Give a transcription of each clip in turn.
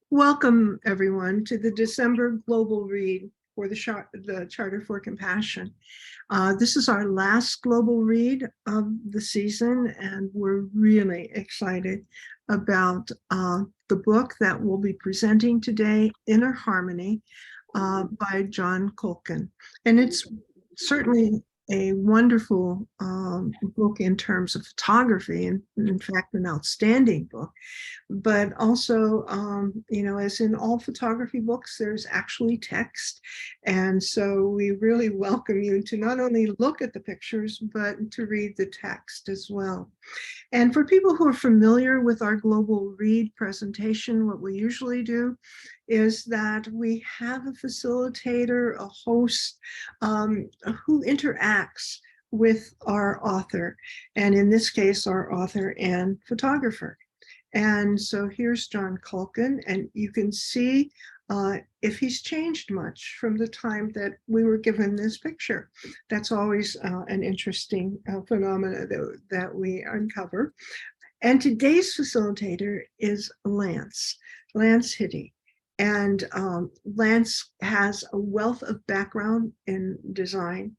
Welcome, everyone, to the December Global Read for the Charter for Compassion. This is our last global read of the season, and we're really excited about the book that we'll be presenting today, Inner Harmony, by Jon Kolkin. And it's certainly a wonderful book in terms of photography, and in fact, an outstanding book. But also, as in all photography books, there's actually text. And so we really welcome you to not only look at the pictures, but to read the text as well. And for people who are familiar with our Global Read presentation, what we usually do is that we have a facilitator, a host, who interacts with our author, and in this case, our author and photographer. And so here's Jon Kolkin, and you can see if he's changed much from the time that we were given this picture. That's always an interesting phenomena that we uncover. And today's facilitator is Lance Hidy. And Lance has a wealth of background in design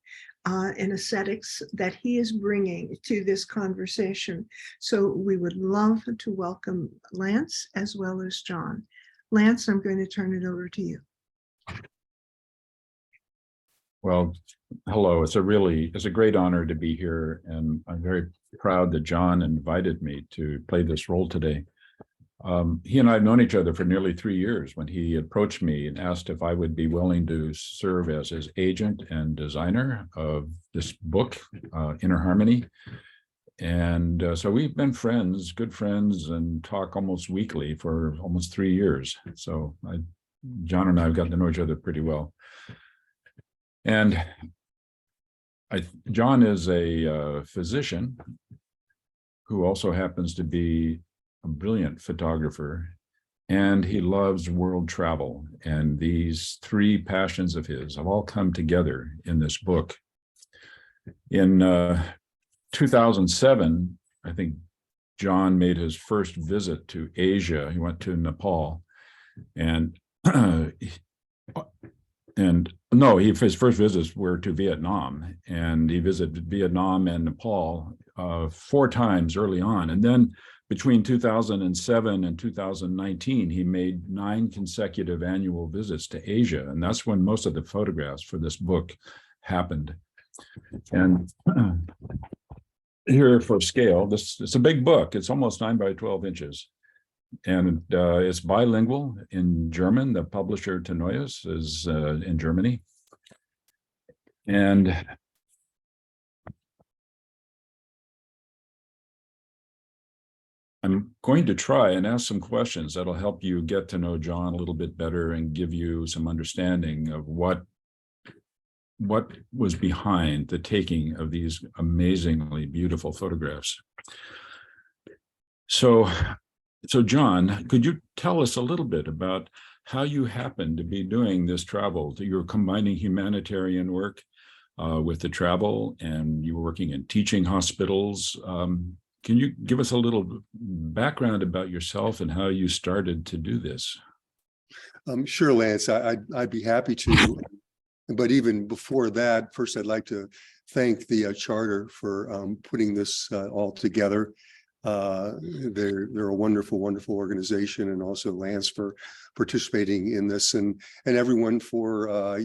and aesthetics that he is bringing to this conversation. So we would love to welcome Lance as well as Jon. Lance, I'm going to turn it over to you. Well, hello. It's a great honor to be here, and I'm very proud that Jon invited me to play this role today. He and I have known each other for nearly 3 years when he approached me and asked if I would be willing to serve as his agent and designer of this book, Inner Harmony. And so we've been friends, good friends, and talk almost weekly for almost 3 years. So Jon and I have gotten to know each other pretty well. And Jon is a physician who also happens to be a brilliant photographer, and he loves world travel. And these three passions of his have all come together in this book. In 2007, I think Jon made his first visit to Asia. He went to Nepal, and his first visits were to Vietnam, and he visited Vietnam and Nepal 4 times early on. And then between 2007 and 2019, he made 9 consecutive annual visits to Asia. And that's when most of the photographs for this book happened. And here for scale, it's a big book. It's almost 9 by 12 inches. And it's bilingual in German. The publisher Tenoyas is in Germany. And I'm going to try and ask some questions that'll help you get to know Jon a little bit better and give you some understanding of what was behind the taking of these amazingly beautiful photographs. So Jon, could you tell us a little bit about how you happen to be doing this travel? You're combining humanitarian work with the travel, and you were working in teaching hospitals. Can you give us a little background about yourself and how you started to do this? Sure, Lance, I'd be happy to. But even before that, first I'd like to thank the Charter for putting this all together. They're a wonderful, wonderful organization, and also Lance for participating in this, and everyone for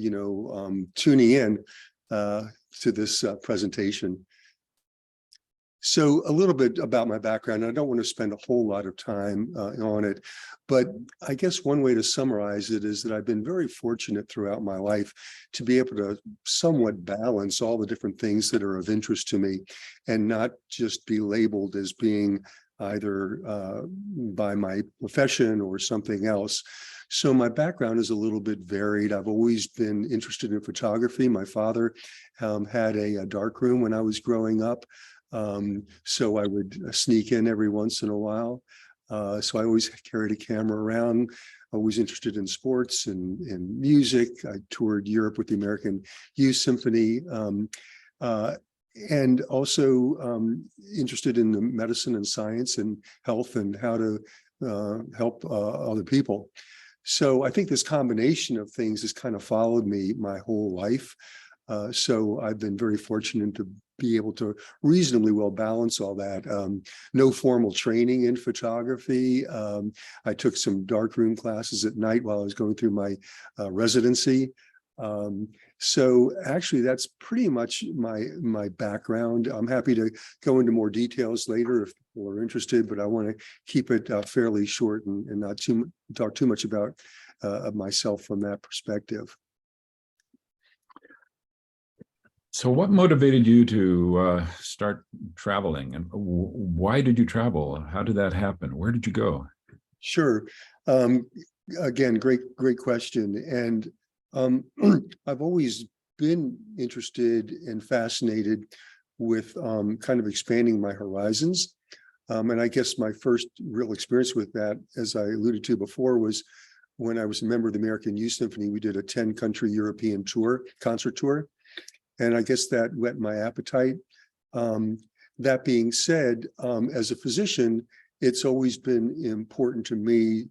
tuning in to this presentation. So a little bit about my background. I don't want to spend a whole lot of time on it, but I guess one way to summarize it is that I've been very fortunate throughout my life to be able to somewhat balance all the different things that are of interest to me, and not just be labeled as being either by my profession or something else. So my background is a little bit varied. I've always been interested in photography. My father had a darkroom when I was growing up. So I would sneak in every once in a while. So I always carried a camera around, always interested in sports and music. I toured Europe with the American Youth Symphony, and also interested in the medicine and science and health, and how to help other people. So I think this combination of things has kind of followed me my whole life. So I've been very fortunate to be able to reasonably well balance all that. No formal training in photography. I took some darkroom classes at night while I was going through my residency. So actually, that's pretty much my background. I'm happy to go into more details later if people are interested, but I want to keep it fairly short and not talk too much about myself from that perspective. So what motivated you to start traveling, and why did you travel? How did that happen? Where did you go? Sure. Again, great question. And I've always been interested and fascinated with kind of expanding my horizons. And I guess my first real experience with that, as I alluded to before, was when I was a member of the American Youth Symphony. We did a 10-country European concert tour. And I guess that whet my appetite. That being said, as a physician, it's always been important to me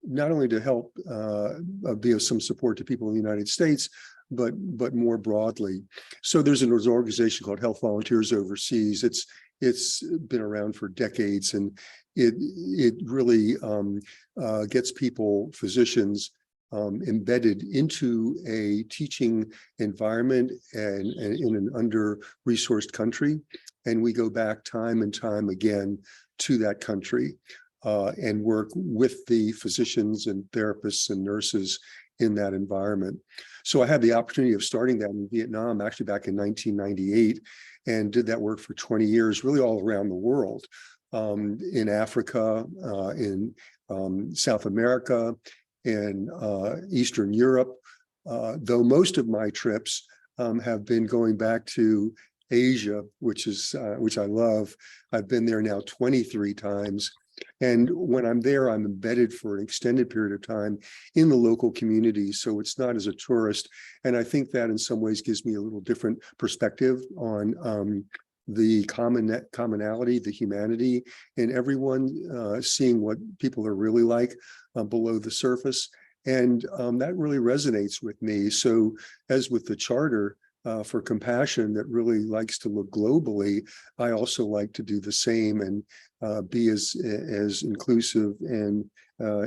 not only to help be of some support to people in the United States, but more broadly. So there's an organization called Health Volunteers Overseas. It's been around for decades, and it really gets people, physicians, embedded into a teaching environment and in an under-resourced country. And we go back time and time again to that country and work with the physicians and therapists and nurses in that environment. So I had the opportunity of starting that in Vietnam, actually back in 1998, and did that work for 20 years, really all around the world, in Africa, in South America, in Eastern Europe, though most of my trips have been going back to Asia, which I love. I've been there now 23 times. And when I'm there, I'm embedded for an extended period of time in the local community. So it's not as a tourist. And I think that in some ways gives me a little different perspective on the commonality, the humanity in everyone, seeing what people are really like below the surface. And that really resonates with me. So as with the charter for compassion that really likes to look globally, I also like to do the same and be as inclusive and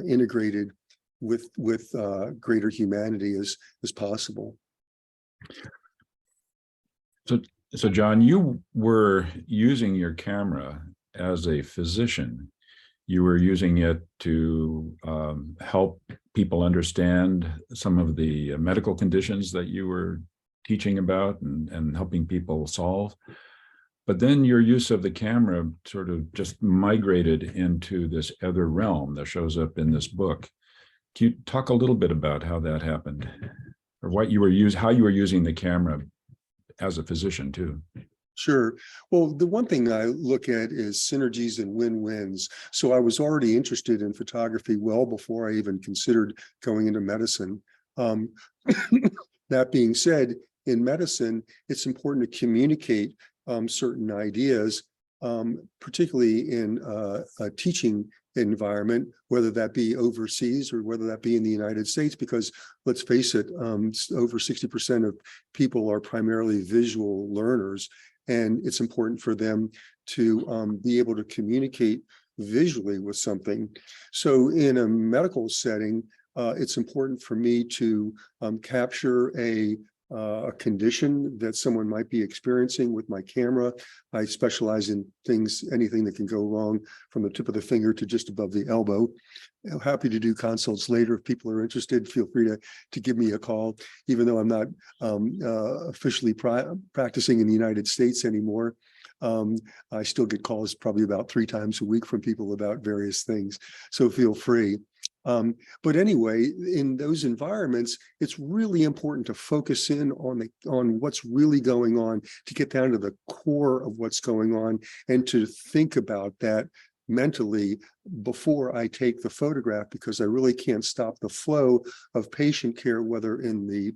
integrated with greater humanity as possible. So John, you were using your camera as a physician. You were using it to help people understand some of the medical conditions that you were teaching about and helping people solve. But then your use of the camera sort of just migrated into this other realm that shows up in this book. Can you talk a little bit about how that happened, or how you were using the camera as a physician too? Sure. Well, the one thing I look at is synergies and win-wins. So I was already interested in photography well before I even considered going into medicine. That being said, in medicine, it's important to communicate certain ideas, particularly in a teaching environment, whether that be overseas or whether that be in the United States, because let's face it, over 60% of people are primarily visual learners. And it's important for them to be able to communicate visually with something. So in a medical setting, it's important for me to capture a condition that someone might be experiencing with my camera. I specialize in anything that can go wrong from the tip of the finger to just above the elbow. I'm happy to do consults later. If people are interested, feel free to give me a call, even though I'm not officially practicing in the United States anymore. I still get calls probably about 3 times a week from people about various things. So feel free. But anyway, in those environments, it's really important to focus in on what's really going on, to get down to the core of what's going on, and to think about that mentally before I take the photograph, because I really can't stop the flow of patient care, whether in the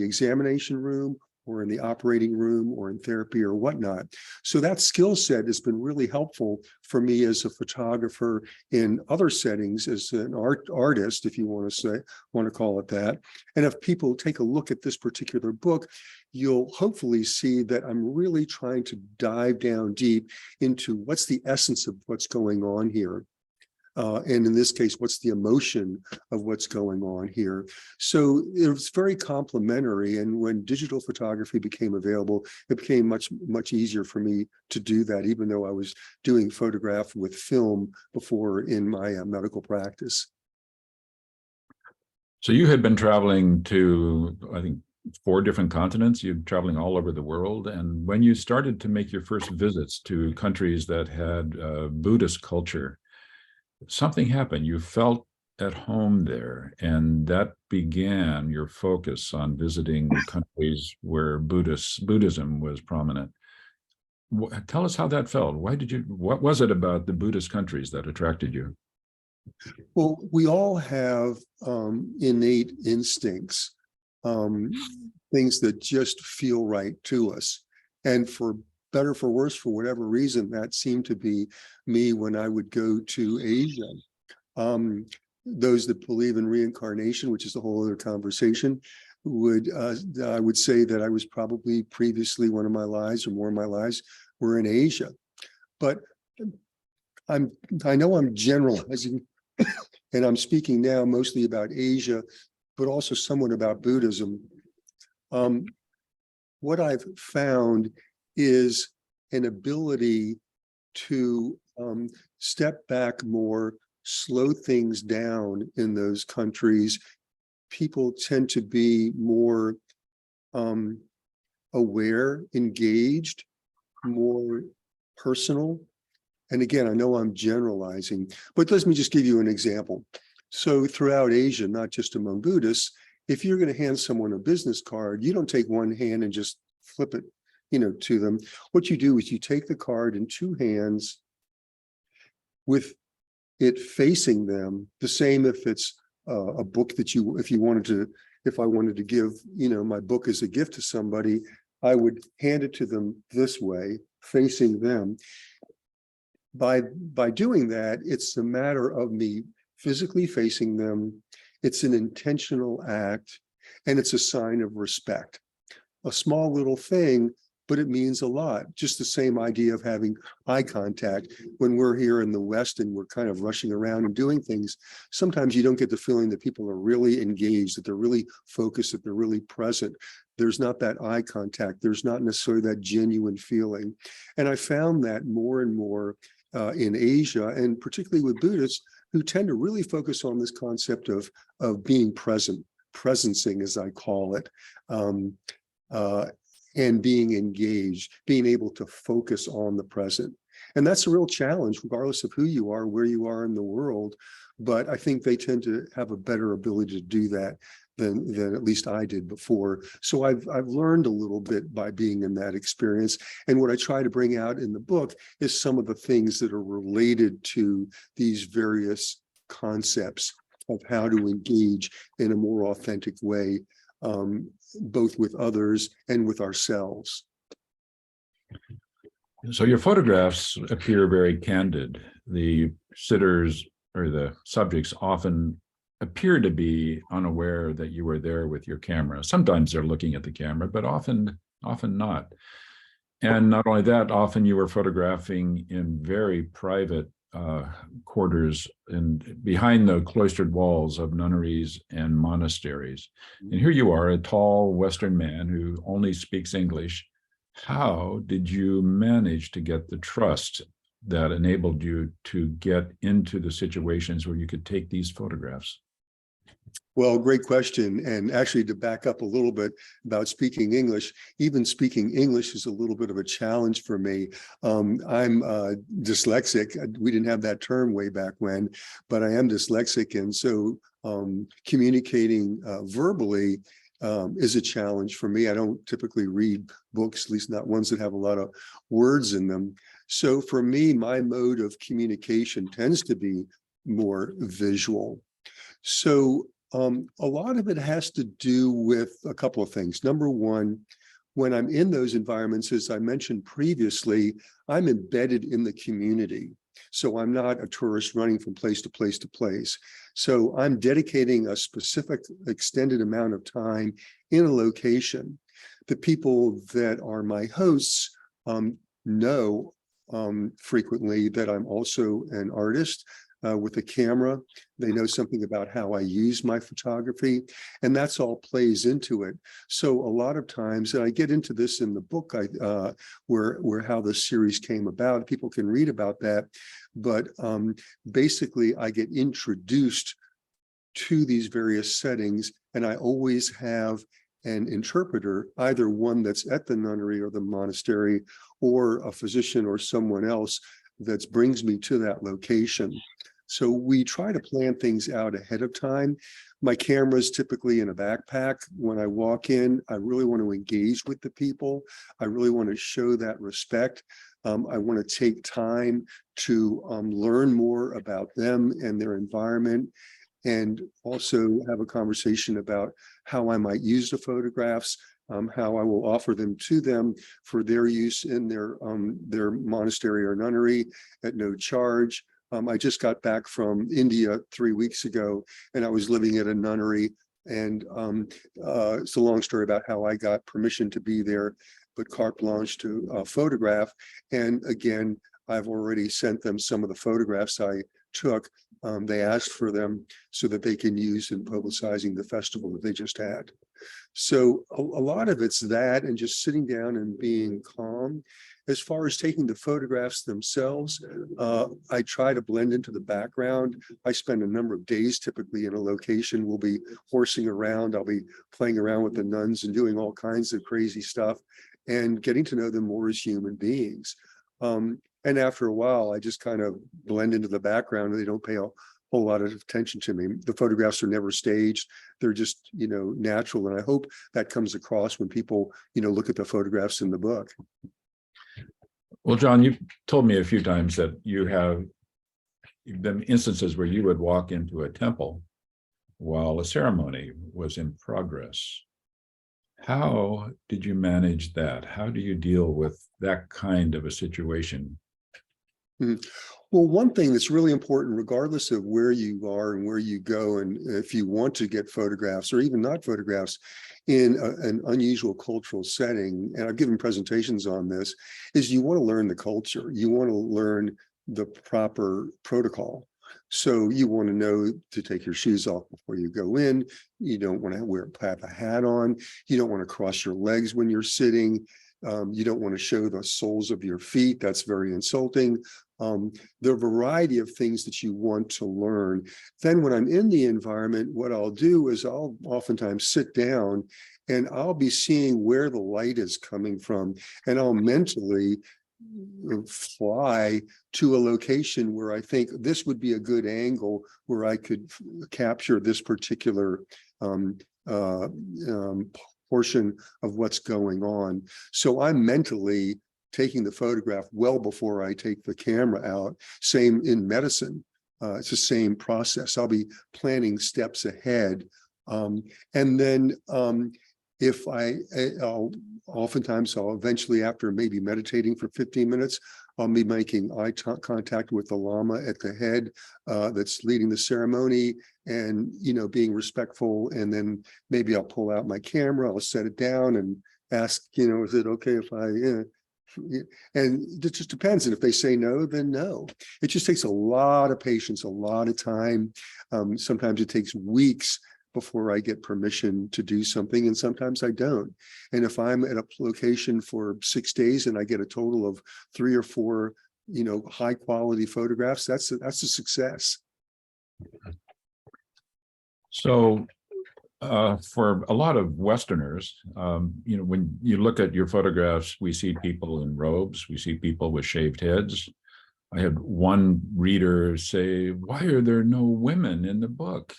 examination room or in the operating room or in therapy or whatnot. So that skill set has been really helpful for me as a photographer in other settings, as an artist, if you want to call it that. And if people take a look at this particular book, you'll hopefully see that I'm really trying to dive down deep into what's the essence of what's going on here. And in this case, what's the emotion of what's going on here? So it was very complementary. And when digital photography became available, it became much easier for me to do that, even though I was doing photograph with film before in my medical practice. So you had been traveling to, I think, 4 different continents. You're traveling all over the world. And when you started to make your first visits to countries that had Buddhist culture, something happened. You felt at home there, and that began your focus on visiting countries where Buddhism was prominent. Tell us how that felt. What was it about the Buddhist countries that attracted you? Well, we all have innate instincts, things that just feel right to us. And for better, for worse, for whatever reason, that seemed to be me when I would go to Asia. Those that believe in reincarnation, which is a whole other conversation, I would say that I was probably previously one of my lives or more of my lives were in Asia. But I know I'm generalizing, and I'm speaking now mostly about Asia, but also somewhat about Buddhism. What I've found is an ability to step back more, slow things down in those countries. People tend to be more aware, engaged, more personal. And again, I know I'm generalizing, but let me just give you an example. So throughout Asia, not just among Buddhists, if you're going to hand someone a business card, you don't take one hand and just flip it, to them. What you do is you take the card in 2 hands with it facing them, the same if it's a book that if I wanted to give, my book as a gift to somebody, I would hand it to them this way, facing them. By doing that, it's a matter of me physically facing them. It's an intentional act, and it's a sign of respect. A small little thing, but it means a lot. Just the same idea of having eye contact. When we're here in the West and we're kind of rushing around and doing things, sometimes you don't get the feeling that people are really engaged, that they're really focused, that they're really present. There's not that eye contact. There's not necessarily that genuine feeling. And I found that more and more in Asia, and particularly with Buddhists, who tend to really focus on this concept of being present, presencing, as I call it, and being engaged, being able to focus on the present. And that's a real challenge, regardless of who you are, where you are in the world. But I think they tend to have a better ability to do that than at least I did before. So I've learned a little bit by being in that experience. And what I try to bring out in the book is some of the things that are related to these various concepts of how to engage in a more authentic way, both with others and with ourselves. So your photographs appear very candid. The sitters or the subjects often appear to be unaware that you were there with your camera. Sometimes they're looking at the camera, but often not. And not only that, often you were photographing in very private quarters and behind the cloistered walls of nunneries and monasteries. And here you are, a tall Western man who only speaks English. How did you manage to get the trust that enabled you to get into the situations where you could take these photographs? Well, great question. And actually, to back up a little bit about speaking English, even speaking English is a little bit of a challenge for me. I'm dyslexic. We didn't have that term way back when, but I am dyslexic. And so communicating verbally is a challenge for me. I don't typically read books, at least not ones that have a lot of words in them. So for me, my mode of communication tends to be more visual. So a lot of it has to do with a couple of things. Number one, when I'm in those environments, as I mentioned previously, I'm embedded in the community. So I'm not a tourist running from place to place to place. So I'm dedicating a specific extended amount of time in a location. The people that are my hosts know frequently that I'm also an artist with a camera. They know something about how I use my photography, and that's all plays into it. So a lot of times, and I get into this in the book, where how this series came about. People can read about that, but basically, I get introduced to these various settings, and I always have an interpreter, either one that's at the nunnery or the monastery, or a physician or someone else that brings me to that location. So we try to plan things out ahead of time. My camera is typically in a backpack. When I walk in, I really want to engage with the people. I really want to show that respect. I want to take time to learn more about them and their environment, and also have a conversation about how I might use the photographs, how I will offer them to them for their use in their monastery or nunnery at no charge. I just got back from India 3 weeks ago, and I was living at a nunnery, and it's a long story about how I got permission to be there, but carte blanche to photograph. And again, I've already sent them some of the photographs I took. They asked for them so that they can use in publicizing the festival that they just had. So a lot of it's that, and just sitting down and being calm. As far as taking the photographs themselves, I try to blend into the background. I spend a number of days typically in a location. We'll be horsing around. I'll be playing around with the nuns and doing all kinds of crazy stuff and getting to know them more as human beings. And after a while, I just kind of blend into the background, and they don't pay a whole lot of attention to me. The photographs are never staged. They're just, natural. And I hope that comes across when people, look at the photographs in the book. Well, Jon, you've told me a few times that you've been instances where you would walk into a temple while a ceremony was in progress. How did you manage that? How do you deal with that kind of a situation? Well, one thing that's really important, regardless of where you are and where you go, and if you want to get photographs or even not photographs in an unusual cultural setting, and I've given presentations on this, is you want to learn the clature. You want to learn the proper protocol. So you want to know to take your shoes off before you go in. You don't want to have a hat on. You don't want to cross your legs when you're sitting. You don't want to show the soles of your feet. That's very insulting. There are a variety of things that you want to learn. Then when I'm in the environment, what I'll do is I'll oftentimes sit down and I'll be seeing where the light is coming from, and I'll mentally fly to a location where I think this would be a good angle where I could capture this particular portion of what's going on. So I'm mentally taking the photograph well before I take the camera out. Same in medicine. It's the same process. I'll be planning steps ahead. And then I'll eventually, after maybe meditating for 15 minutes, I'll be making eye contact with the Lama at the head that's leading the ceremony, and, being respectful. And then maybe I'll pull out my camera, I'll set it down and ask, is it okay if I, and it just depends. And if they say no, then no. It just takes a lot of patience, a lot of time. Sometimes it takes weeks before I get permission to do something, and sometimes I don't. And if I'm at a location for 6 days and I get a total of 3 or 4, high quality photographs, that's a success. So for a lot of Westerners, when you look at your photographs, we see people in robes, we see people with shaved heads. I had one reader say, "Why are there no women in the book?"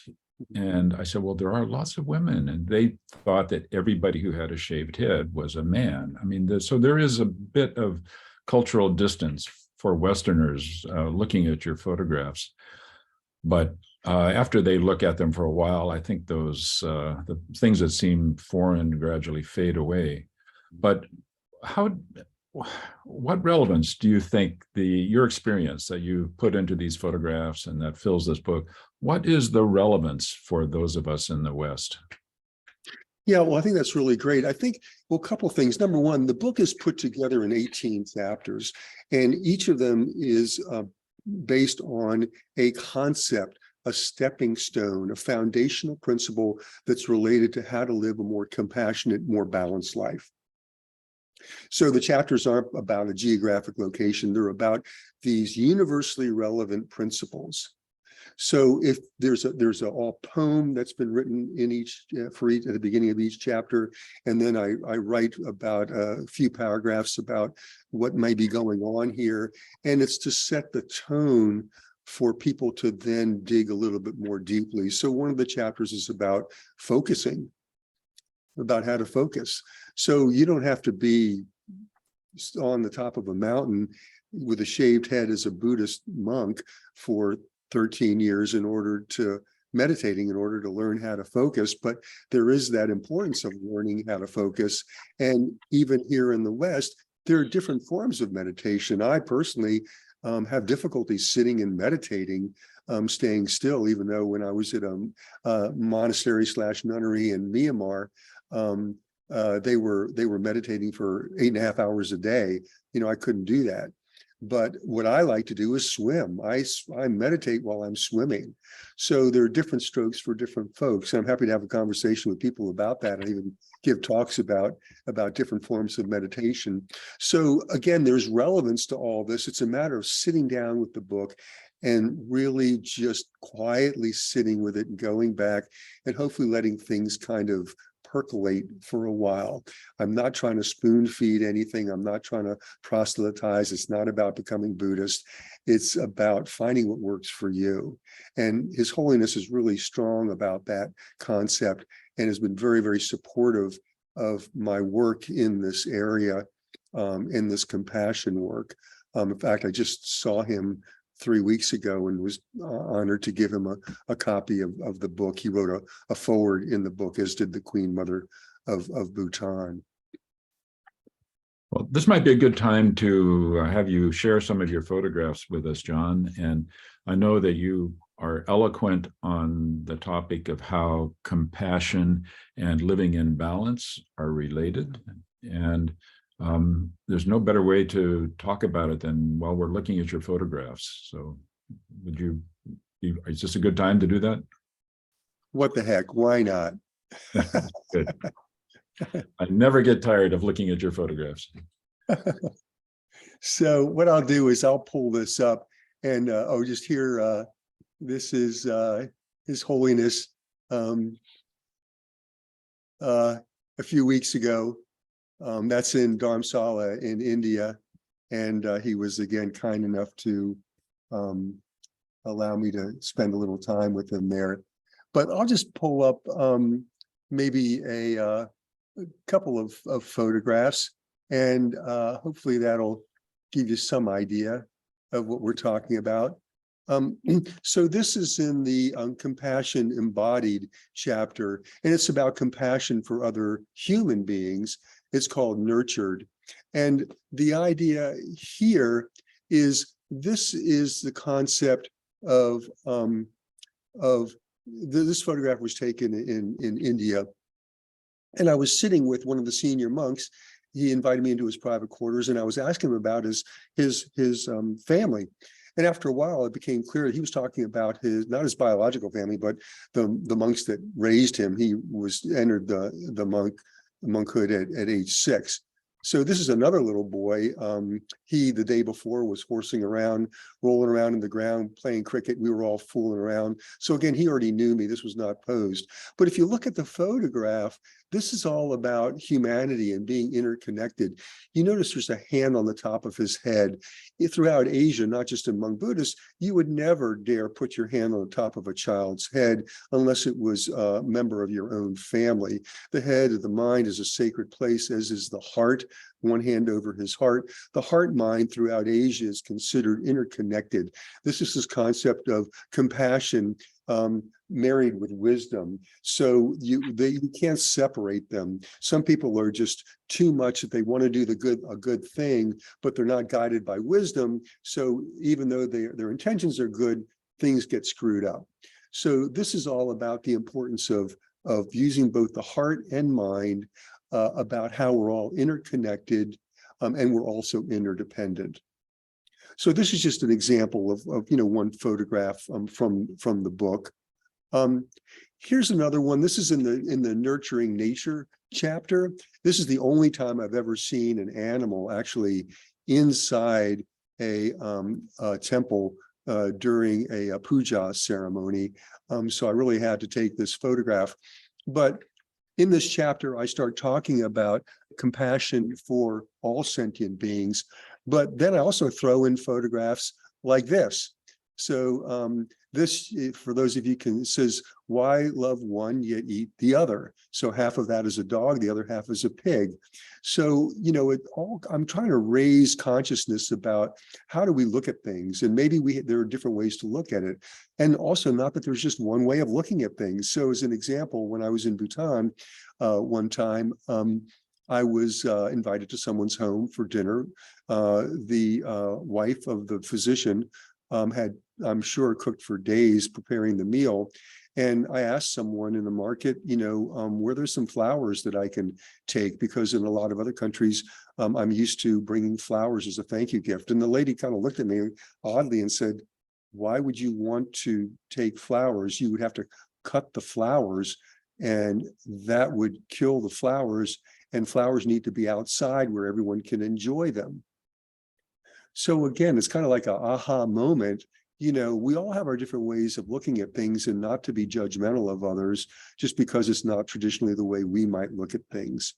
And I said, well, there are lots of women, and they thought that everybody who had a shaved head was a man. I mean, so there is a bit of cultural distance for Westerners looking at your photographs. But after they look at them for a while, I think the things that seem foreign gradually fade away. But how, what relevance do you think your experience that you put into these photographs and that fills this book, what is the relevance for those of us in the West? Yeah, well, I think that's really great. I think, well, a couple of things. Number one, the book is put together in 18 chapters, and each of them is based on a concept, a stepping stone, a foundational principle that's related to how to live a more compassionate, more balanced life. So the chapters aren't about a geographic location, they're about these universally relevant principles. So if there's a poem that's been written in each at the beginning of each chapter, and then I write about a few paragraphs about what may be going on here, and it's to set the tone for people to then dig a little bit more deeply. So one of the chapters is about focusing, about how to focus. So you don't have to be on the top of a mountain with a shaved head as a Buddhist monk for 13 years in order to meditating, in order to learn how to focus. But there is that importance of learning how to focus. And even here in the West, there are different forms of meditation. I personally have difficulty sitting and meditating, staying still, even though when I was at a monastery / nunnery in Myanmar, they were meditating for 8.5 hours a day. I couldn't do that. But what I like to do is swim. I meditate while I'm swimming. So there are different strokes for different folks. I'm happy to have a conversation with people about that. I even give talks about different forms of meditation. So again, there's relevance to all this. It's a matter of sitting down with the book and really just quietly sitting with it and going back and hopefully letting things kind of percolate for a while. I'm not trying to spoon feed anything. I'm not trying to proselytize. It's not about becoming Buddhist. It's about finding what works for you. And His Holiness is really strong about that concept and has been very, very supportive of my work in this area, in this compassion work. In fact, I just saw him 3 weeks ago and was honored to give him a copy of the book. He wrote a foreword in the book, as did the Queen Mother of Bhutan. Well, this might be a good time to have you share some of your photographs with us, Jon. And I know that you are eloquent on the topic of how compassion and living in balance are related. And there's no better way to talk about it than while we're looking at your photographs. So is this a good time to do that? What the heck? Why not? Good. I never get tired of looking at your photographs. So what I'll do is I'll pull this up and just here, this is His Holiness a few weeks ago. That's in Dharamsala in India. And he was again kind enough to allow me to spend a little time with him there. But I'll just pull up maybe a couple of photographs, and hopefully that'll give you some idea of what we're talking about. So this is in the Compassion Embodied chapter, and it's about compassion for other human beings. It's called Nurtured. And the idea here is this is the concept of this photograph was taken in India. And I was sitting with one of the senior monks. He invited me into his private quarters, and I was asking him about his family. And after a while, it became clear that he was talking about not his biological family, but the monks that raised him. He entered the monkhood at age 6. So this is another little boy. He, the day before, was horsing around, rolling around in the ground, playing cricket. We were all fooling around. So again, he already knew me. This was not posed. But if you look at the photograph, this is all about humanity and being interconnected. You notice there's a hand on the top of his head. Throughout Asia, not just among Buddhists, you would never dare put your hand on the top of a child's head unless it was a member of your own family. The head of the mind is a sacred place, as is the heart. One hand over his heart. The heart mind throughout Asia is considered interconnected. This is this concept of compassion married with wisdom. So you can't separate them. Some people are just too much that they want to do a good thing, but they're not guided by wisdom. So even though their intentions are good, things get screwed up. So this is all about the importance of using both the heart and mind, about how we're all interconnected, and we're also interdependent. So this is just an example of one photograph from the book. Here's another one. This is in the nurturing nature chapter. This is the only time I've ever seen an animal actually inside a temple during a puja ceremony. So I really had to take this photograph. But in this chapter, I start talking about compassion for all sentient beings, but then I also throw in photographs like this. So this, for those of you can, says, why love one yet eat the other? So half of that is a dog, the other half is a pig. So, I'm trying to raise consciousness about how do we look at things, and maybe there are different ways to look at it. And also not that there's just one way of looking at things. So as an example, when I was in Bhutan one time, I was invited to someone's home for dinner. The wife of the physician had, I'm sure, cooked for days preparing the meal. And I asked someone in the market, were there some flowers that I can take? Because in a lot of other countries, I'm used to bringing flowers as a thank you gift. And the lady kind of looked at me oddly and said, why would you want to take flowers? You would have to cut the flowers, and that would kill the flowers. And flowers need to be outside where everyone can enjoy them. So again, it's kind of like a aha moment. We all have our different ways of looking at things, and not to be judgmental of others just because it's not traditionally the way we might look at things.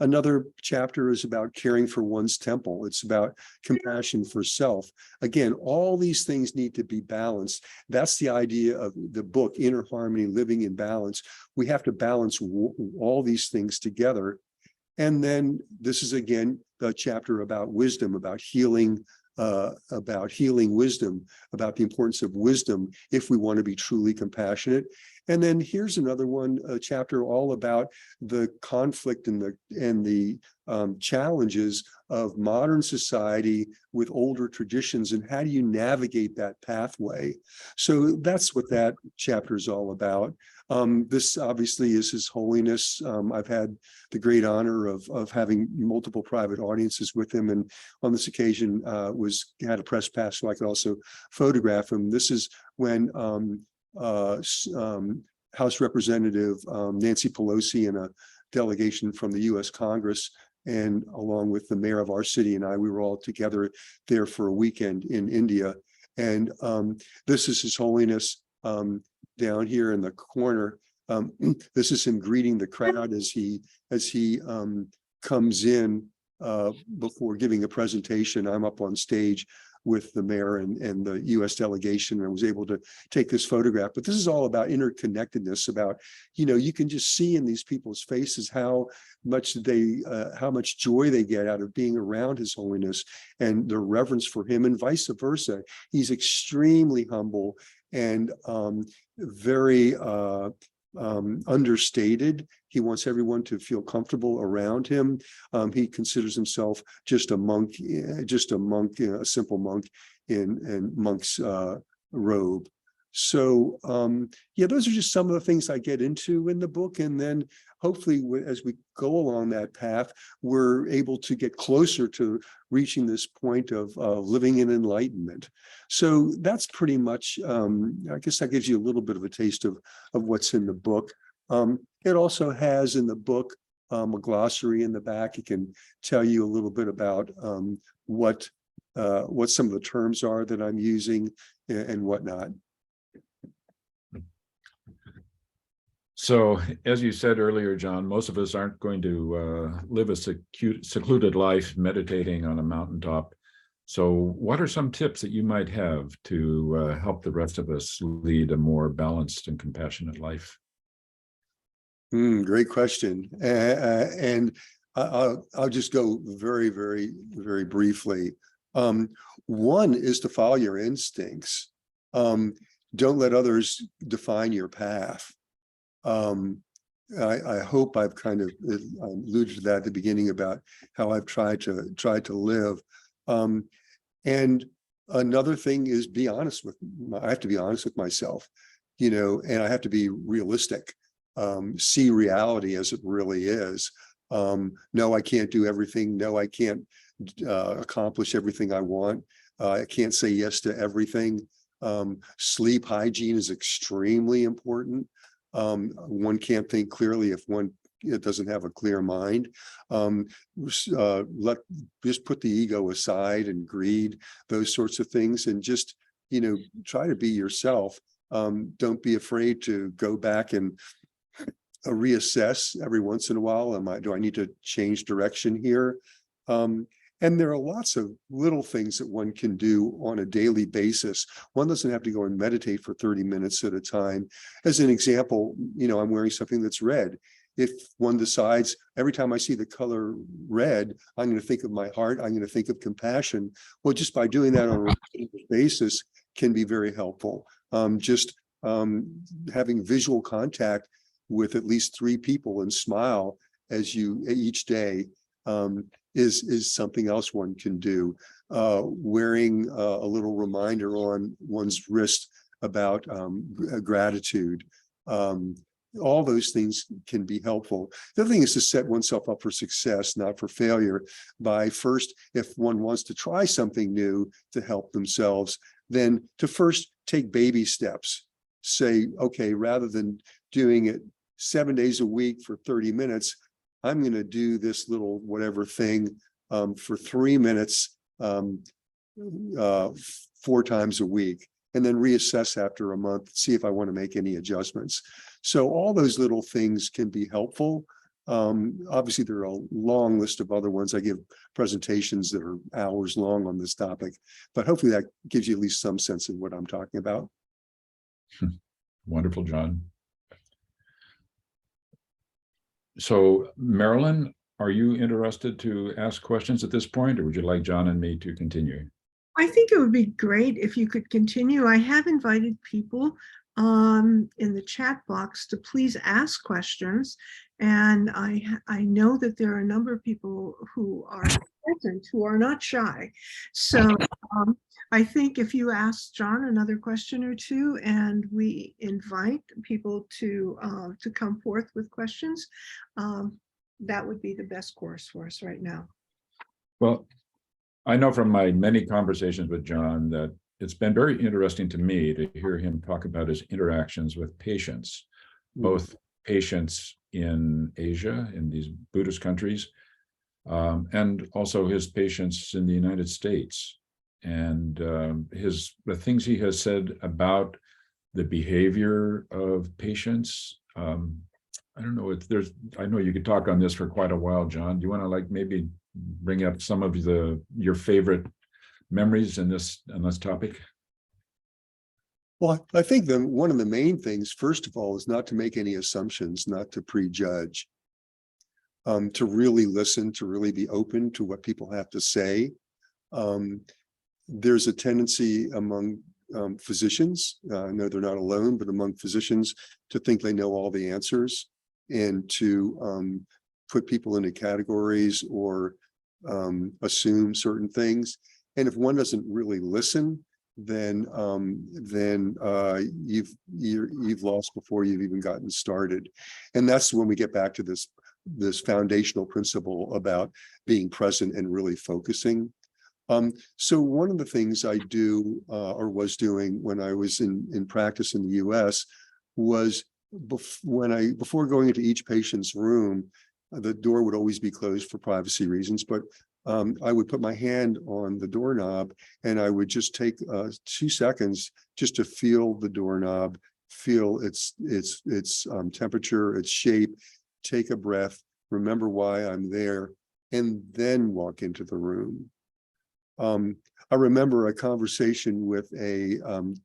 Another chapter is about caring for one's temple. It's about compassion for self. Again, all these things need to be balanced. That's the idea of the book, Inner Harmony, Living in Balance. We have to balance all these things together. And then this is, again, a chapter about wisdom, about healing wisdom, about the importance of wisdom if we want to be truly compassionate. And then here's another one, a chapter all about the conflict and the challenges of modern society with older traditions, and how do you navigate that pathway. So that's what that chapter is all about. This obviously is His Holiness. I've had the great honor of having multiple private audiences with him, and on this occasion had a press pass so I could also photograph him. This is when House Representative Nancy Pelosi and a delegation from the U.S. Congress, and along with the mayor of our city and I, we were all together there for a weekend in India. And this is His Holiness down here in the corner. This is him greeting the crowd as he comes in before giving a presentation. I'm up on stage with the mayor and the U.S. delegation, and I was able to take this photograph. But this is all about interconnectedness, about, you can just see in these people's faces how much joy they get out of being around His Holiness, and their reverence for him, and vice versa. He's extremely humble and very understated. He wants everyone to feel comfortable around him. He considers himself just a monk, a simple monk in monk's robe. So yeah, those are just some of the things I get into in the book. And then hopefully as we go along that path, we're able to get closer to reaching this point of living in enlightenment. So that's pretty much, I guess that gives you a little bit of a taste of what's in the book. It also has in the book a glossary in the back. It can tell you a little bit about what some of the terms are that I'm using and whatnot. So, as you said earlier, John, most of us aren't going to live a secluded life meditating on a mountaintop. So what are some tips that you might have to help the rest of us lead a more balanced and compassionate life? Great question. And I'll just go very, very, very briefly. One is to follow your instincts. don't let others define your path. I hope I've kind of alluded to that at the beginning about how I've tried to live. And another thing is I have to be honest with myself, and I have to be realistic, see reality as it really is. No, I can't do everything. No, I can't accomplish everything I want. I can't say yes to everything. Sleep hygiene is extremely important. One can't think clearly if one doesn't have a clear mind. Just put the ego aside and greed, those sorts of things, and just try to be yourself. Don't be afraid to go back and reassess every once in a while. Do I need to change direction here? And there are lots of little things that one can do on a daily basis. One doesn't have to go and meditate for 30 minutes at a time. As an example, I'm wearing something that's red. If one decides every time I see the color red, I'm going to think of my heart, I'm going to think of compassion. Well, just by doing that on a regular basis can be very helpful. Having visual contact with at least 3 people and smile as you each day is something else one can do. Wearing a little reminder on one's wrist about gratitude. All those things can be helpful. The other thing is to set oneself up for success, not for failure, by first, if one wants to try something new to help themselves, then to first take baby steps. Say, okay, rather than doing it 7 days a week for 30 minutes, I'm going to do this little whatever thing for 3 minutes, 4 times a week, and then reassess after a month, see if I want to make any adjustments. So all those little things can be helpful. Obviously, there are a long list of other ones. I give presentations that are hours long on this topic, but hopefully that gives you at least some sense of what I'm talking about. Wonderful, John. So, Marilyn, are you interested to ask questions at this point, or would you like John and me to continue? I think it would be great if you could continue. I have invited people in the chat box to please ask questions. And I know that there are a number of people who are present who are not shy. So I think if you ask John another question or two, and we invite people to come forth with questions, that would be the best course for us right now. Well, I know from my many conversations with John that it's been very interesting to me to hear him talk about his interactions with patients, both patients in Asia, in these Buddhist countries, and also his patients in the United States. And the things he has said about the behavior of patients. I don't know if I know you could talk on this for quite a while, John. Do you want to maybe bring up some of your favorite memories on this topic? Well, I think one of the main things, first of all, is not to make any assumptions, not to prejudge, to really listen, to really be open to what people have to say. There's a tendency among physicians, I know they're not alone, but among physicians, to think they know all the answers and to put people into categories or assume certain things. And if one doesn't really listen, then you've lost before you've even gotten started. And that's when we get back to this foundational principle about being present and really focusing. So one of the things I do or was doing when I was in practice in the US was before going into each patient's room, the door would always be closed for privacy reasons, but I would put my hand on the doorknob and I would just take 2 seconds just to feel the doorknob, feel its temperature, its shape, take a breath, remember why I'm there, and then walk into the room. I remember a conversation with a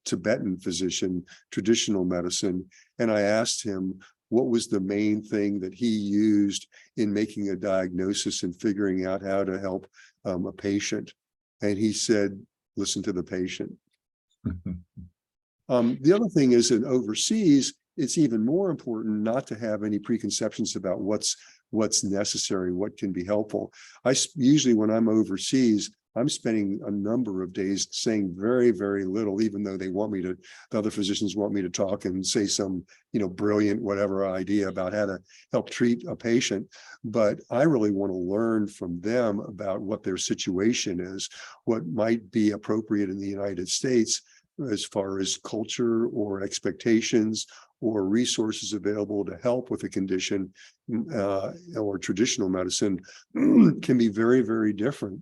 Tibetan physician, traditional medicine, and I asked him what was the main thing that he used in making a diagnosis and figuring out how to help a patient. And he said, listen to the patient. The other thing is that overseas, it's even more important not to have any preconceptions about what's necessary, what can be helpful. Usually when I'm overseas, I'm spending a number of days saying very, very little, even though the other physicians want me to talk and say some, brilliant whatever idea about how to help treat a patient. But I really want to learn from them about what their situation is, what might be appropriate in the United States as far as culture or expectations or resources available to help with a condition, or traditional medicine can be very, very different.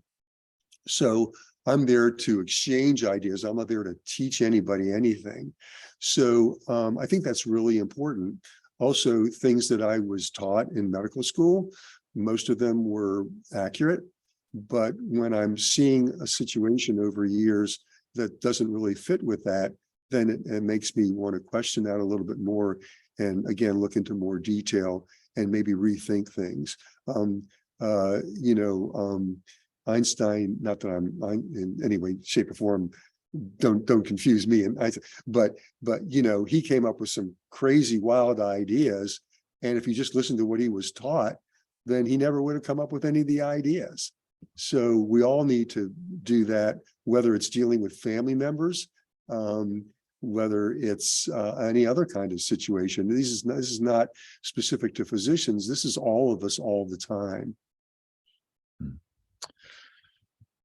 So I'm there to exchange ideas. I'm not there to teach anybody anything. So I think that's really important. Also, things that I was taught in medical school, most of them were accurate. But when I'm seeing a situation over years that doesn't really fit with that, then it makes me want to question that a little bit more, and again, look into more detail and maybe rethink things. Einstein, not that I'm in any way, shape, or form, don't confuse me. But he came up with some crazy, wild ideas, and if you just listen to what he was taught, then he never would have come up with any of the ideas. So we all need to do that, whether it's dealing with family members, whether it's any other kind of situation. This is not specific to physicians. This is all of us all the time.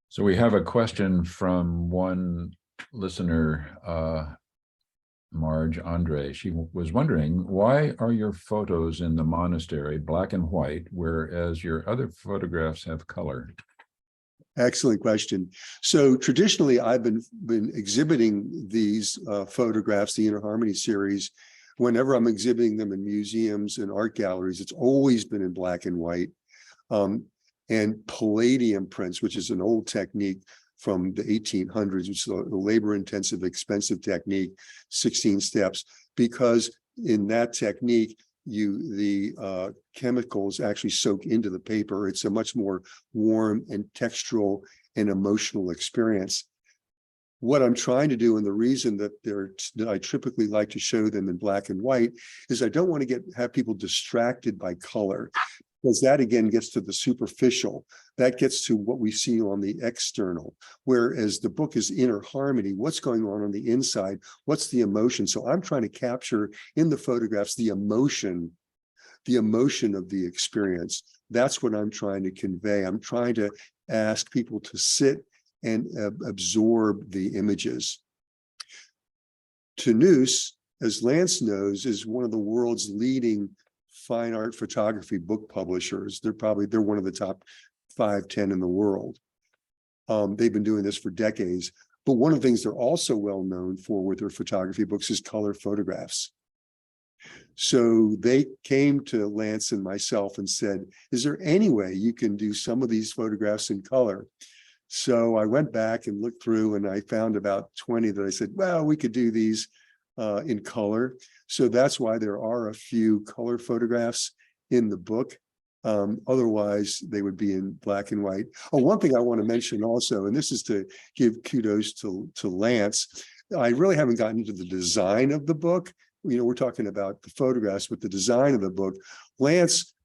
So we have a question from one listener, Marge Andre. She was wondering, why are your photos in the monastery black and white, whereas your other photographs have color? Excellent question. So traditionally, I've been exhibiting these photographs, the Inner Harmony series. Whenever I'm exhibiting them in museums and art galleries, it's always been in black and white. And palladium prints, which is an old technique from the 1800s, which is a labor-intensive, expensive technique, 16 steps, because in that technique, the chemicals actually soak into the paper. It's a much more warm and textural and emotional experience. What I'm trying to do, and the reason that I typically like to show them in black and white, is I don't want to have people distracted by color, because that again gets to the superficial. That gets to what we see on the external, whereas the book is inner harmony. What's going on the inside? What's the emotion? So I'm trying to capture in the photographs the emotion of the experience. That's what I'm trying to convey. I'm trying to ask people to sit and absorb the images. Toulouse, as Lance knows, is one of the world's leading fine art photography book publishers. They're one of the top 5-10 in the world. They've been doing this for decades. But one of the things they're also well known for with their photography books is color photographs. So they came to Lance and myself and said, is there any way you can do some of these photographs in color? So I went back and looked through, and I found about 20 that I said, well, we could do these in color. So that's why there are a few color photographs in the book. Otherwise, they would be in black and white. Oh, one thing I want to mention also, and this is to give kudos to Lance, I really haven't gotten into the design of the book. We're talking about the photographs, but the design of the book. Lance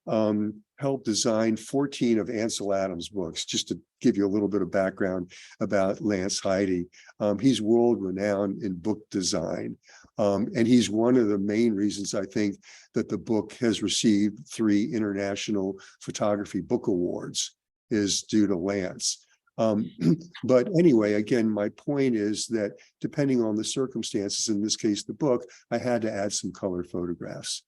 helped design 14 of Ansel Adams' books, just to give you a little bit of background about Lance Hidy. He's world-renowned in book design. And he's one of the main reasons, I think, that the book has received 3 international photography book awards is due to Lance. But anyway, again, my point is that depending on the circumstances, in this case, the book, I had to add some color photographs.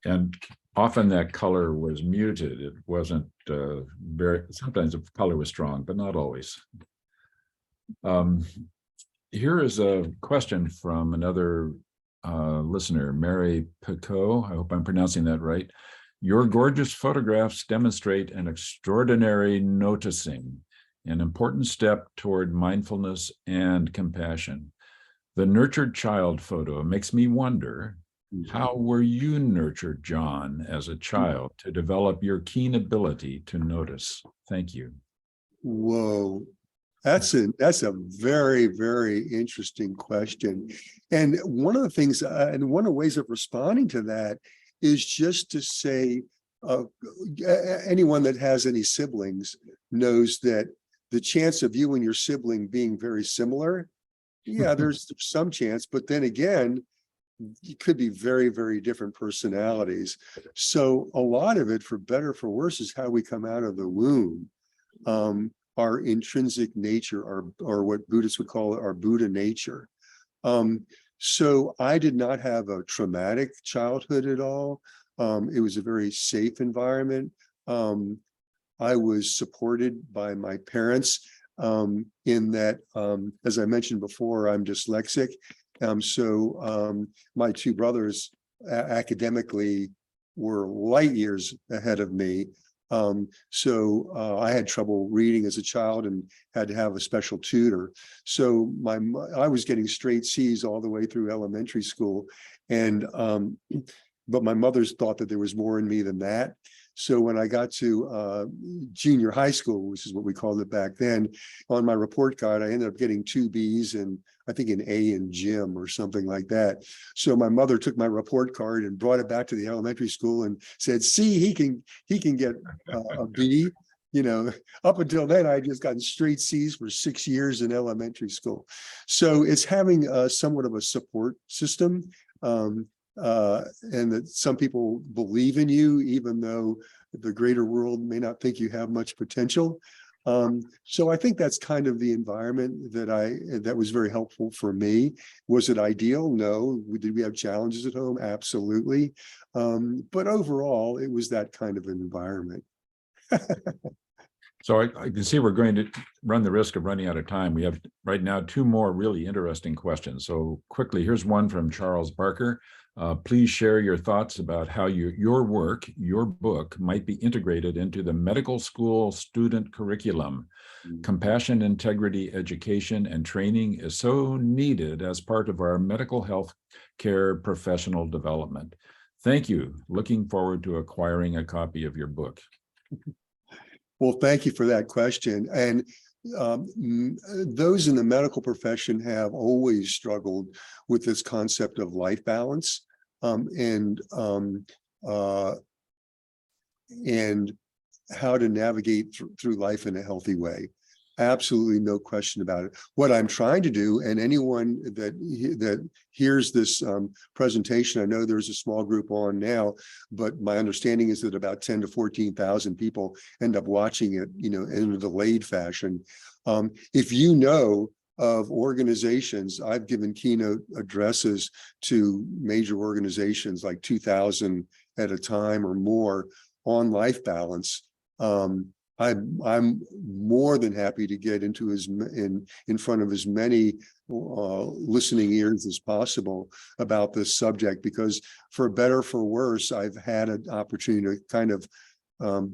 And often that color was muted. It wasn't sometimes the color was strong, but not always. Here is a question from another listener, Mary Picot. I hope I'm pronouncing that right. Your gorgeous photographs demonstrate an extraordinary noticing, an important step toward mindfulness and compassion. The nurtured child photo makes me wonder, how were you nurtured, Jon, as a child to develop your keen ability to notice? Thank you. Whoa. That's a very, very interesting question. And one of the things, and one of the ways of responding to that is just to say, anyone that has any siblings knows that the chance of you and your sibling being very similar, yeah, there's some chance, but then again, it could be very, very different personalities. So a lot of it, for better or for worse, is how we come out of the womb. Our intrinsic nature, or what Buddhists would call our Buddha nature. So I did not have a traumatic childhood at all. It was a very safe environment. I was supported by my parents in that, as I mentioned before, I'm dyslexic. So my two brothers academically were light years ahead of me. So I had trouble reading as a child and had to have a special tutor. So I was getting straight C's all the way through elementary school. And but my mother's thought that there was more in me than that. So when I got to junior high school, which is what we called it back then, on my report card, I ended up getting 2 B's and I think an A in gym or something like that. So my mother took my report card and brought it back to the elementary school and said, see, he can get a B. You know, up until then, I had just gotten straight C's for 6 years in elementary school. So it's having somewhat of a support system. And that some people believe in you, even though the greater world may not think you have much potential. So I think that's kind of the environment that was very helpful for me. Was it ideal? No. Did we have challenges at home? Absolutely. But overall, it was that kind of an environment. So I can see we're going to run the risk of running out of time. We have right now 2 more really interesting questions. So quickly, here's one from Charles Barker. Please share your thoughts about how your work, your book, might be integrated into the medical school student curriculum. Compassion, integrity, education, and training is so needed as part of our medical health care professional development. Thank you. Looking forward to acquiring a copy of your book. Well, thank you for that question. And those in the medical profession have always struggled with this concept of life balance and how to navigate through life in a healthy way. Absolutely no question about it. What I'm trying to do, and anyone that hears this presentation, I know there's a small group on now, but my understanding is that about 10 to 14,000 people end up watching it, you know, in a delayed fashion. If you know of organizations, I've given keynote addresses to major organizations like 2,000 at a time or more on life balance. I'm more than happy to get into in front of as many listening ears as possible about this subject, because for better or for worse, I've had an opportunity to kind of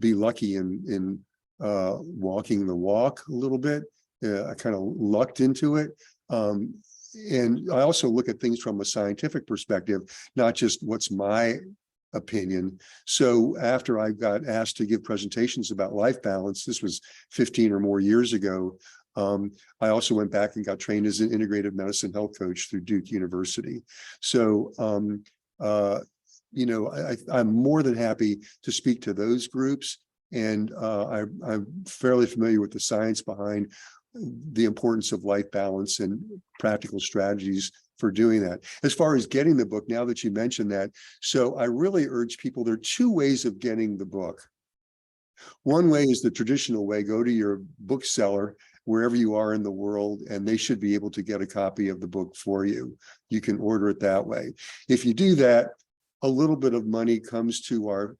be lucky in walking the walk a little bit. I kind of lucked into it. And I also look at things from a scientific perspective, not just what's my opinion. So after I got asked to give presentations about life balance, this was 15 or more years ago, I also went back and got trained as an integrative medicine health coach through Duke University. So, you know, I'm more than happy to speak to those groups. And I'm fairly familiar with the science behind the importance of life balance and practical strategies for doing that. As far as getting the book, now that you mentioned that, so I really urge people, there are 2 ways of getting the book. One way is the traditional way. Go to your bookseller, wherever you are in the world, and they should be able to get a copy of the book for you. You can order it that way. If you do that, a little bit of money comes to our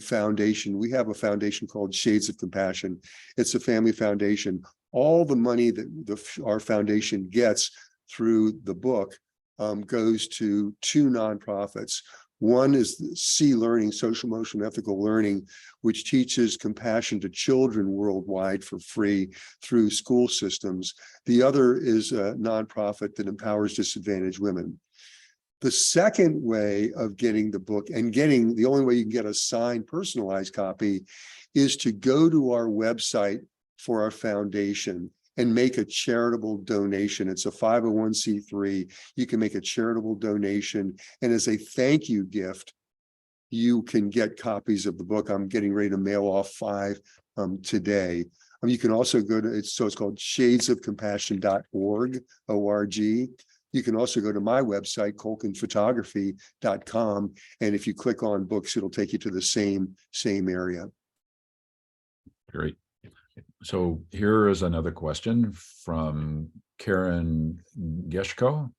foundation. We have a foundation called Shades of Compassion. It's a family foundation. All the money that our foundation gets through the book goes to 2 nonprofits. One is C Learning, Social Emotional Ethical Learning, which teaches compassion to children worldwide for free through school systems. The other is a nonprofit that empowers disadvantaged women. The second way of getting the book, and the only way you can get a signed, personalized copy, is to go to our website for our foundation. and make a charitable donation. It's a 501c3. You can make a charitable donation, and as a thank you gift, you can get copies of the book. I'm getting ready to mail off 5 today. You can also go to, it's called shadesofcompassion.org, O-R-G. You can also go to my website, kolkinphotography.com. And if you click on books, it'll take you to the same area. Great. So here is another question from Karen Geshko.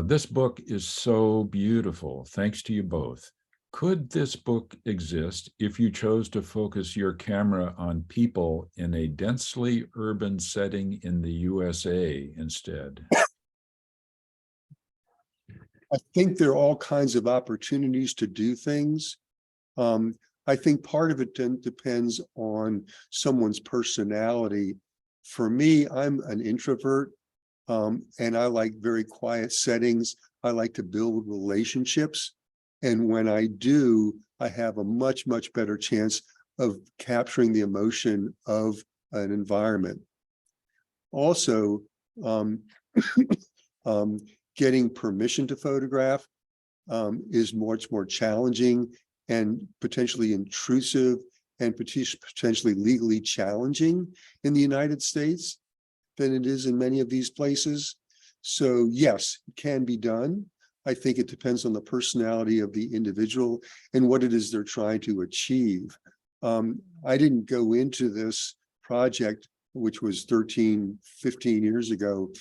This book is so beautiful. Thanks to you both. Could this book exist if you chose to focus your camera on people in a densely urban setting in the USA instead? I think there are all kinds of opportunities to do things. I think part of it depends on someone's personality. For me, I'm an introvert, and I like very quiet settings. I like to build relationships. And when I do, I have a much, much better chance of capturing the emotion of an environment. Also, getting permission to photograph is much more challenging and potentially intrusive and potentially legally challenging in the United States than it is in many of these places. So yes, it can be done. I think it depends on the personality of the individual and what it is they're trying to achieve. I didn't go into this project, which was 13, 15 years ago,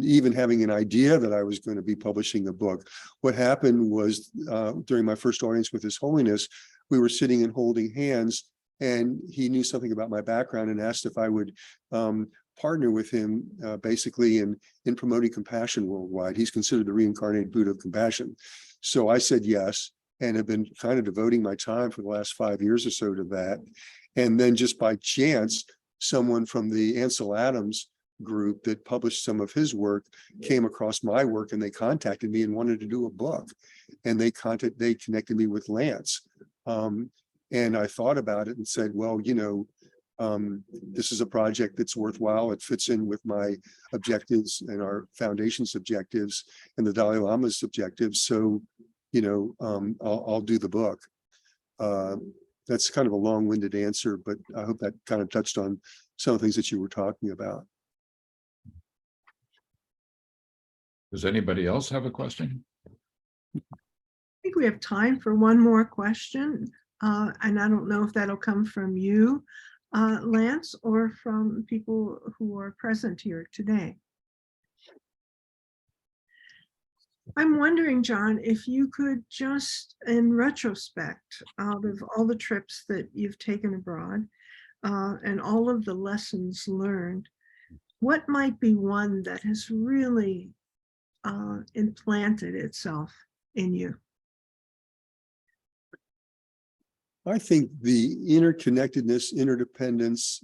even having an idea that I was going to be publishing a book. What happened was during my first audience with His Holiness, we were sitting and holding hands, and he knew something about my background and asked if I would partner with him basically in promoting compassion worldwide. He's considered the reincarnated Buddha of compassion. So I said yes, and have been kind of devoting my time for the last 5 years or so to that. And then just by chance, someone from the Ansel Adams group that published some of his work came across my work, and they contacted me and wanted to do a book. And they connected me with Lance. And I thought about it and said, well, you know, this is a project that's worthwhile. It fits in with my objectives and our foundation's objectives and the Dalai Lama's objectives. So, you know, I'll do the book. That's kind of a long-winded answer, but I hope that kind of touched on some of the things that you were talking about. Does anybody else have a question? I think we have time for one more question. And I don't know if that'll come from you, Lance, or from people who are present here today. I'm wondering, Jon, if you could just, in retrospect, out of all the trips that you've taken abroad and all of the lessons learned, what might be one that has really implanted itself in you? I think the interconnectedness, interdependence,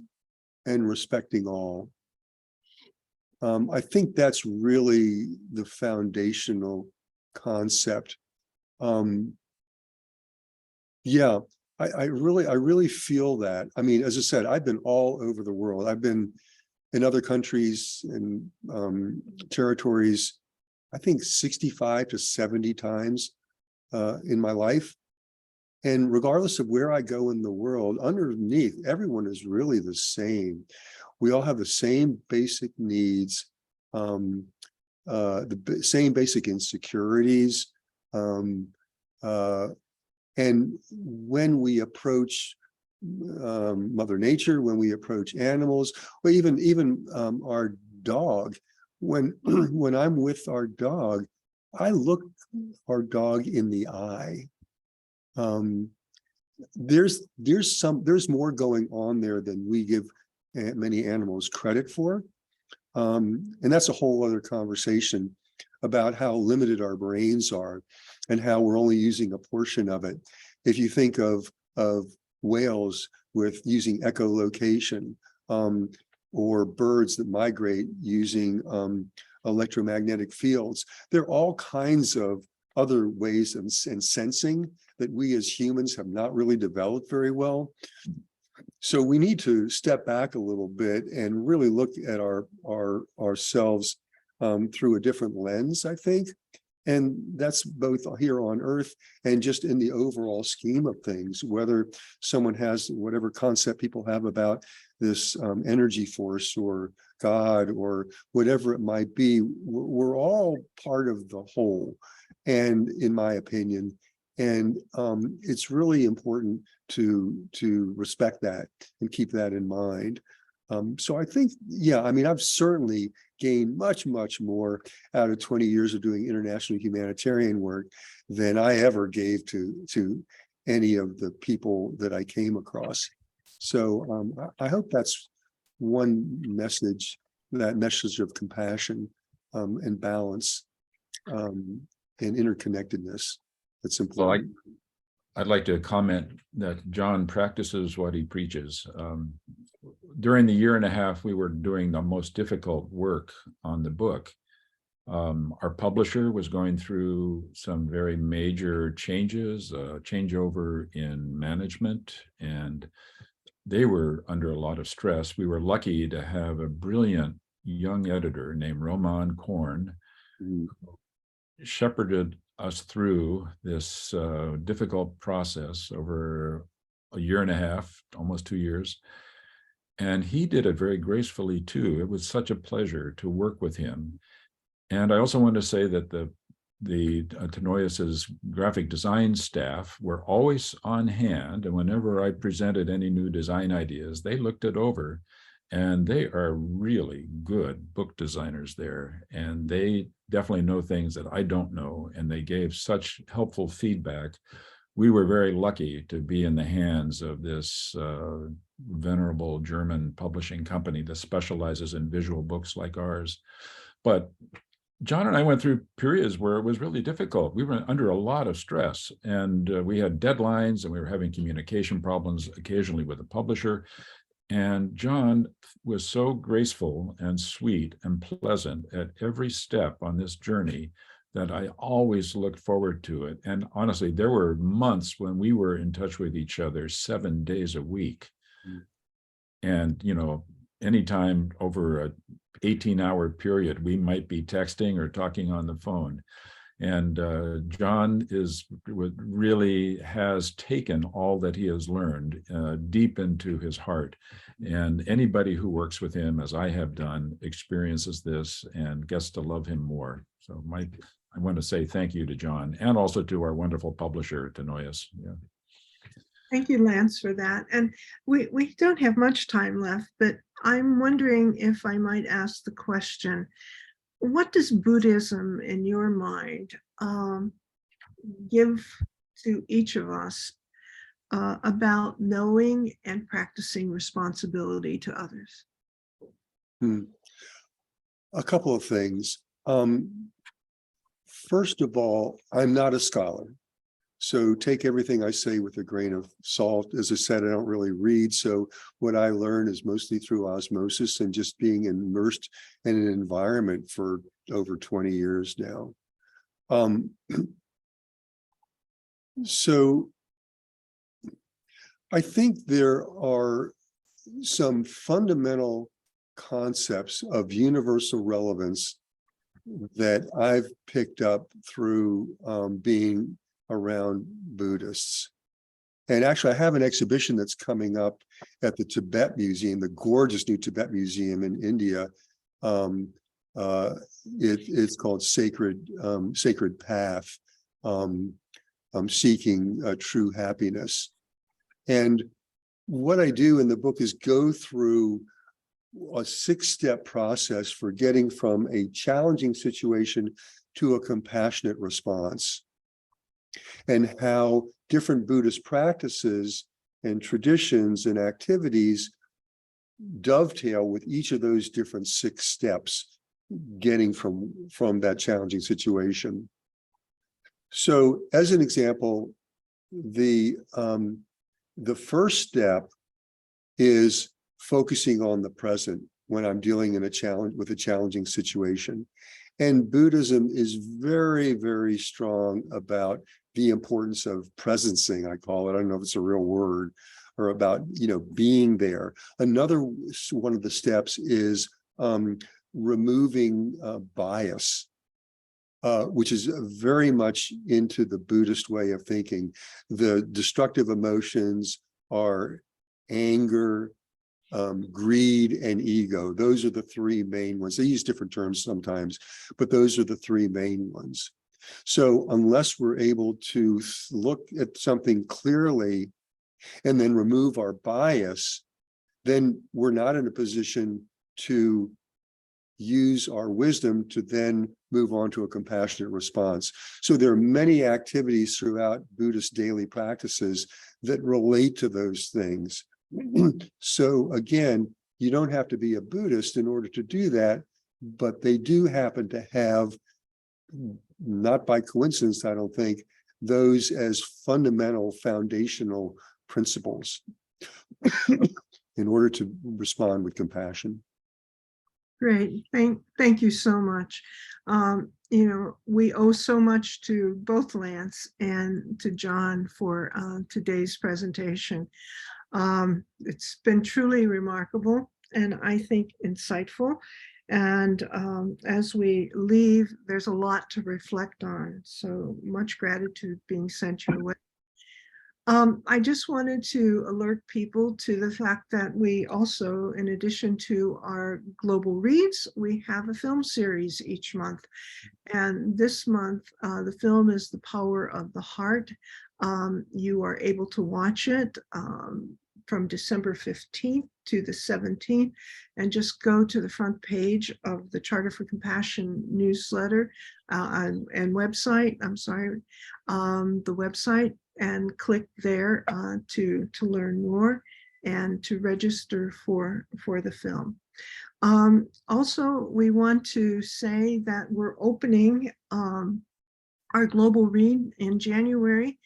and respecting all. I think that's really the foundational concept. Yeah, I really feel that. I mean, as I said, I've been all over the world. I've been in other countries and territories, I think 65 to 70 times in my life. And regardless of where I go in the world, underneath, everyone is really the same. We all have the same basic needs, the same basic insecurities. And when we approach Mother Nature, when we approach animals, or even our dog, when I'm with our dog, I look our dog in the eye. There's more going on there than we give many animals credit for. And that's a whole other conversation about how limited our brains are and how we're only using a portion of it. If you think of whales with using echolocation, or birds that migrate using electromagnetic fields, there are all kinds of other ways and sensing that we as humans have not really developed very well. So we need to step back a little bit and really look at ourselves through a different lens, I think. And that's both here on earth and just in the overall scheme of things, whether someone has whatever concept people have about this energy force or God or whatever it might be, we're all part of the whole. And in my opinion, and it's really important to respect that and keep that in mind. So I think, yeah, I mean, I've certainly gained much more out of 20 years of doing international humanitarian work than I ever gave to any of the people that I came across. So I hope that's one message, that message of compassion and balance and interconnectedness. That's important. Well, I'd like to comment that Jon practices what he preaches. During the year and a half we were doing the most difficult work on the book, our publisher was going through some very major changes, changeover in management, and they were under a lot of stress. We were lucky to have a brilliant young editor named Roman Korn, who shepherded us through this difficult process over a year and a half, almost 2 years. And he did it very gracefully too. It was such a pleasure to work with him. And I also want to say that the Tenoyas's graphic design staff were always on hand. And whenever I presented any new design ideas, they looked it over. And they are really good book designers there. And they definitely know things that I don't know. And they gave such helpful feedback. We were very lucky to be in the hands of this venerable German publishing company that specializes in visual books like ours. But Jon and I went through periods where it was really difficult. We were under a lot of stress, and we had deadlines, and we were having communication problems occasionally with the publisher. And Jon was so graceful and sweet and pleasant at every step on this journey that I always looked forward to it. And honestly, there were months when we were in touch with each other 7 days a week. And, you know, anytime over a 18-hour period, we might be texting or talking on the phone. And Jon really has taken all that he has learned deep into his heart. And anybody who works with him, as I have done, experiences this and gets to love him more. So I want to say thank you to Jon, and also to our wonderful publisher, Tenoyas. Yeah. Thank you, Lance, for that. And we don't have much time left, but I'm wondering if I might ask the question, what does Buddhism, in your mind, give to each of us about knowing and practicing responsibility to others? A couple of things. First of all, I'm not a scholar, so take everything I say with a grain of salt. As I said, I don't really read, so what I learn is mostly through osmosis and just being immersed in an environment for over 20 years now. So I think there are some fundamental concepts of universal relevance that I've picked up through being around Buddhists. And actually, I have an exhibition that's coming up at the Tibet Museum, the gorgeous new Tibet Museum in India. It's called Sacred Path, Seeking True Happiness. And what I do in the book is go through a 6-step process for getting from a challenging situation to a compassionate response, and how different Buddhist practices and traditions and activities dovetail with each of those different 6 steps, getting from that challenging situation. So as an example, the first step is focusing on the present when I'm dealing with a challenging situation. And Buddhism is very, very strong about the importance of presencing, I call it. I don't know if it's a real word, or about, being there. Another one of the steps is removing bias, which is very much into the Buddhist way of thinking. The destructive emotions are anger, greed, and ego. Those are the three main ones. They use different terms sometimes, but those are the three main ones. So unless we're able to look at something clearly and then remove our bias, then we're not in a position to use our wisdom to then move on to a compassionate response. So there are many activities throughout Buddhist daily practices that relate to those things. So again, you don't have to be a Buddhist in order to do that, but they do happen to have, not by coincidence, I don't think, those as fundamental foundational principles in order to respond with compassion. Great. Thank you so much. We owe so much to both Lance and to Jon for today's presentation. It's been truly remarkable and I think insightful. And as we leave, there's a lot to reflect on. So much gratitude being sent your way. I just wanted to alert people to the fact that we also, in addition to our global reads, we have a film series each month. And this month, the film is The Power of the Heart. You are able to watch it from December 15th to the 17th, and just go to the front page of the Charter for Compassion newsletter and website, the website, and click there to learn more and to register for the film. Also, we want to say that we're opening our global read in January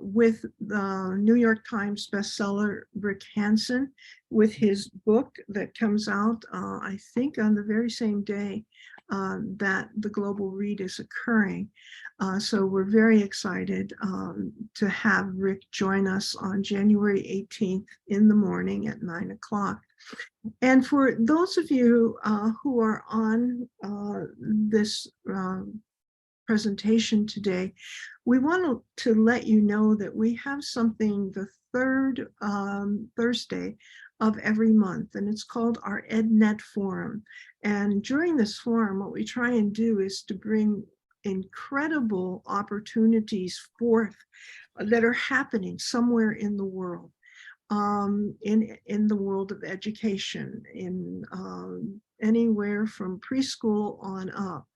with the New York Times bestseller Rick Hansen, with his book that comes out, I think, on the very same day that the global read is occurring. So we're very excited to have Rick join us on January 18th in the morning at 9 o'clock. And for those of you who are on this presentation today, we want to let you know that we have something the third Thursday of every month, and it's called our EdNet Forum. And during this forum, what we try and do is to bring incredible opportunities forth that are happening somewhere in the world, in the world of education, in anywhere from preschool on up.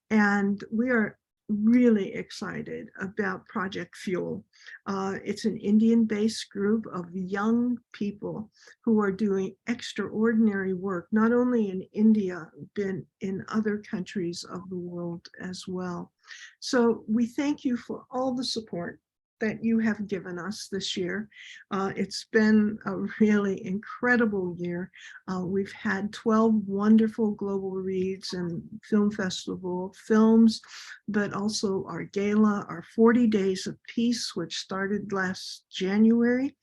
And we are really excited about Project Fuel. It's an Indian-based group of young people who are doing extraordinary work, not only in India, but in other countries of the world as well. So we thank you for all the support that you have given us this year. It's been a really incredible year. We've had 12 wonderful global reads and film festival films, but also our gala, our 40 Days of Peace, which started last January.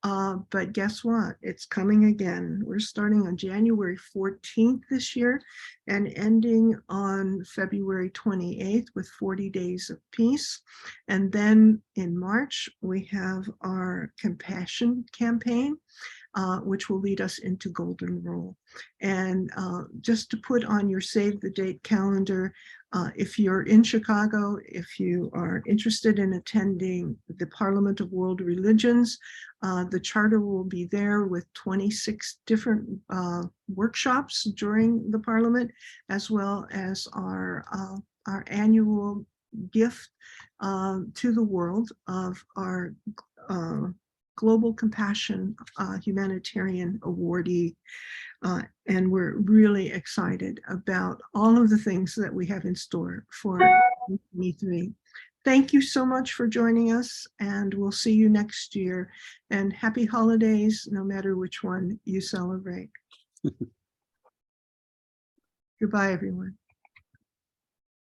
But guess what? It's coming again. We're starting on January 14th this year and ending on February 28th with 40 Days of Peace. And then in March, we have our Compassion campaign, which will lead us into Golden Rule. And just to put on your save the date calendar, if you're in Chicago, if you are interested in attending the Parliament of World Religions, the charter will be there with 26 different workshops during the Parliament, as well as our annual gift to the world of our Global Compassion Humanitarian Awardee. And we're really excited about all of the things that we have in store for 2023. Thank you so much for joining us, and we'll see you next year. And happy holidays, no matter which one you celebrate. Goodbye, everyone.